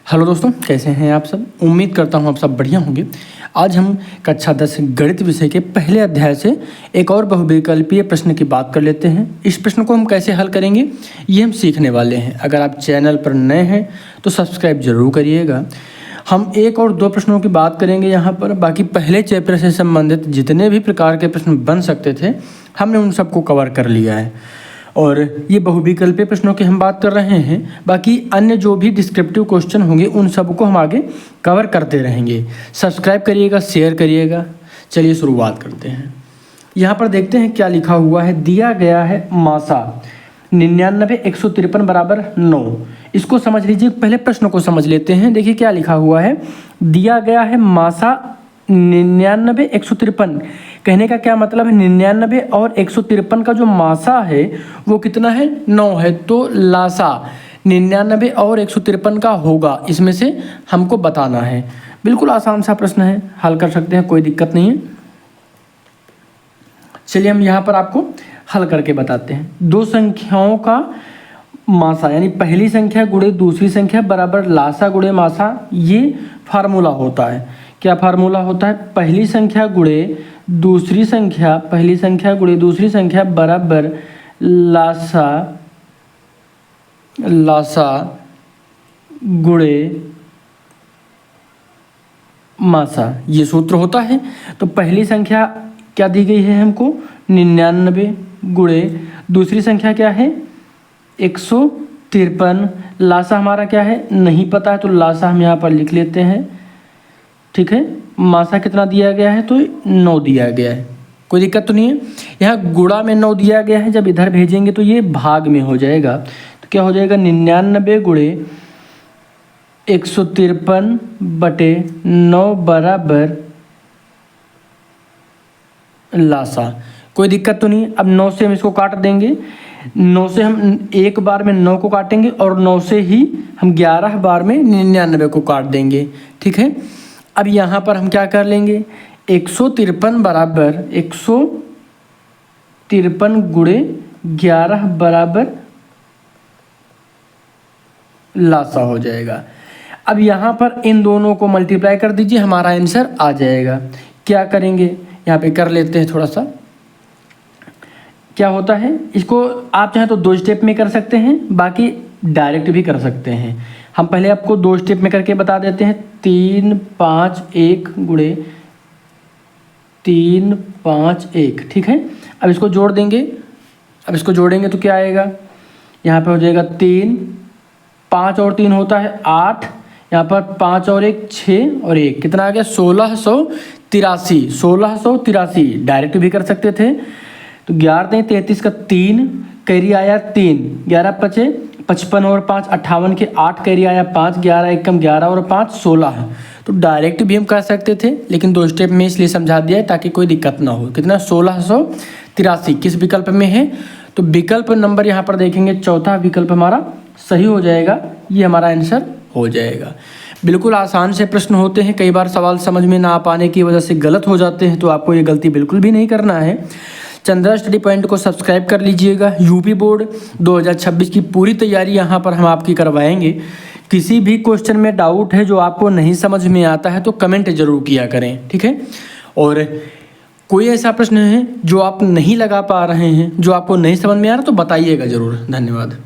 Hello दोस्तों, कैसे हैं आप सब। उम्मीद करता हूं आप सब बढ़िया होंगे। आज हम कक्षा 10 गणित विषय के पहले अध्याय से एक और बहुविकल्पीय प्रश्न की बात कर लेते हैं। इस प्रश्न को हम कैसे हल करेंगे ये हम सीखने वाले हैं। अगर आप चैनल पर नए हैं तो सब्सक्राइब जरूर करिएगा। हम एक और दो प्रश्नों की बात करेंगे यहाँ पर। बाकी पहले चैप्टर से संबंधित जितने भी प्रकार के प्रश्न बन सकते थे हमने उन सबको कवर कर लिया है और ये बहुविकल्पीय प्रश्नों की हम बात कर रहे हैं। बाकी अन्य जो भी डिस्क्रिप्टिव क्वेश्चन होंगे उन सबको हम आगे कवर करते रहेंगे। सब्सक्राइब करिएगा, शेयर करिएगा। चलिए शुरुआत करते हैं। यहाँ पर देखते हैं क्या लिखा हुआ है। दिया गया है मासा 99 153 बराबर 9। इसको समझ लीजिए, पहले प्रश्न को समझ लेते हैं। देखिए क्या लिखा हुआ है। दिया गया है मासा 99 153। कहने का क्या मतलब है, 99 और 153 का जो मासा है वो कितना है, 9 है। तो लासा 99 और 153 का होगा, इसमें से हमको बताना है। बिल्कुल आसान सा प्रश्न है, हल कर सकते हैं, कोई दिक्कत नहीं है। चलिए हम यहाँ पर आपको हल करके बताते हैं। दो संख्याओं का मासा यानी पहली संख्या गुणे दूसरी संख्या बराबर लासा गुणे मासा, ये फार्मूला होता है। क्या फार्मूला होता है, पहली संख्या गुणे दूसरी संख्या, पहली संख्या गुणे दूसरी संख्या बराबर लासा गुणे मासा, ये सूत्र होता है। तो पहली संख्या क्या दी गई है हमको, 99 गुणे दूसरी संख्या क्या है 153। लासा हमारा क्या है नहीं पता है, तो लासा हम यहाँ पर लिख लेते हैं। ठीक है, मासा कितना दिया गया है, तो 9 दिया गया है, कोई दिक्कत तो नहीं है। यहाँ गुणा में 9 दिया गया है, जब इधर भेजेंगे तो ये भाग में हो जाएगा। तो क्या हो जाएगा 99 गुणे 153 बटे 9 बराबर लासा। कोई दिक्कत तो नहीं। अब 9 से हम इसको काट देंगे। 9 से हम एक बार में 9 को काटेंगे और 9 से ही हम 11 बार में 99 को काट देंगे। ठीक है, अब यहाँ पर हम क्या कर लेंगे, 153 बराबर 153 गुणे 11 बराबर लासा हो जाएगा। अब यहाँ पर इन दोनों को मल्टीप्लाई कर दीजिए, हमारा आंसर आ जाएगा। क्या करेंगे, यहाँ पे कर लेते हैं थोड़ा सा। क्या होता है, इसको आप चाहें तो 2 स्टेप में कर सकते हैं, बाकी डायरेक्ट भी कर सकते हैं। हम पहले आपको 2 स्टेप में करके बता देते हैं। 3 5 1 गुणे 3 5 1। ठीक है, अब इसको जोड़ देंगे। अब इसको जोड़ेंगे तो क्या आएगा, यहाँ पे हो जाएगा 3, 5 और 3 होता है 8, यहाँ पर 5 और 1 6 और 1 कितना आ गया 1683। 1683 डायरेक्ट भी कर सकते थे। तो 11 33 का 3 कैरी आया 3, 11 5 55 और 5 58 के 8 कैरी आया 5, 11 1 कम 11 और 5 16 है। तो डायरेक्ट भी हम कर सकते थे, लेकिन 2 स्टेप में इसलिए समझा दिया है ताकि कोई दिक्कत ना हो। कितना 1683 किस विकल्प में है, तो विकल्प नंबर यहाँ पर देखेंगे चौथा विकल्प हमारा सही हो जाएगा। ये हमारा आंसर हो जाएगा। बिल्कुल आसान से प्रश्न होते हैं, कई बार सवाल समझ में ना आ पाने की वजह से गलत हो जाते हैं, तो आपको ये गलती बिल्कुल भी नहीं करना है। चंद्रा स्टडी पॉइंट को सब्सक्राइब कर लीजिएगा। यूपी बोर्ड 2026 की पूरी तैयारी यहाँ पर हम आपकी करवाएंगे। किसी भी क्वेश्चन में डाउट है जो आपको नहीं समझ में आता है तो कमेंट जरूर किया करें। ठीक है, और कोई ऐसा प्रश्न है जो आप नहीं लगा पा रहे हैं, जो आपको नहीं समझ में आ रहा, तो बताइएगा ज़रूर। धन्यवाद।